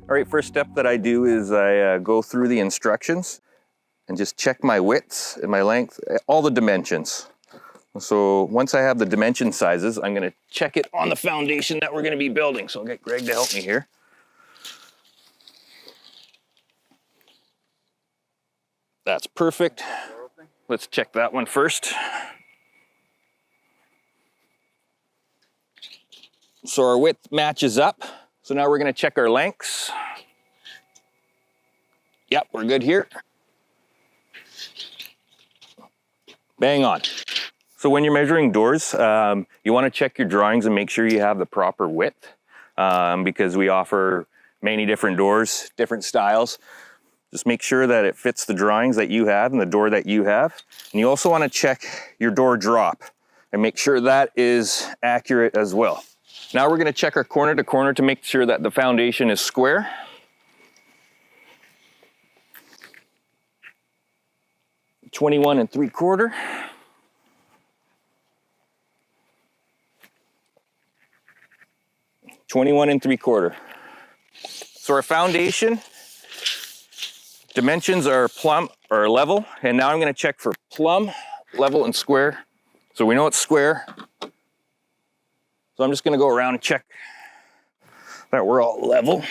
All right, first step that I do is I go through the instructions and just check my widths and my length, all the dimensions. So once I have the dimension sizes, I'm gonna check it on the foundation that we're gonna be building. So I'll get Greg to help me here. That's perfect. Let's check that one first. So our width matches up. So now we're gonna check our lengths. Yep, we're good here. Bang on. So when you're measuring doors, you want to check your drawings and make sure you have the proper width because we offer many different doors, different styles. Just make sure that it fits the drawings that you have and the door that you have. And you also want to check your door drop and make sure that is accurate as well. Now we're going to check our corner to corner to make sure that the foundation is square. .21 3/4. .21 3/4. So our foundation dimensions are plumb or level, and now I'm going to check for plumb, level, and square. So we know it's square. So I'm just going to go around and check that we're all level.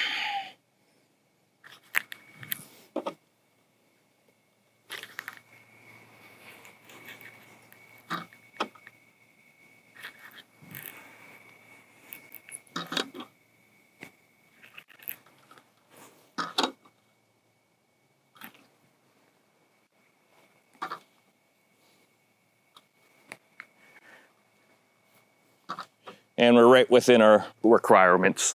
And we're right within our requirements.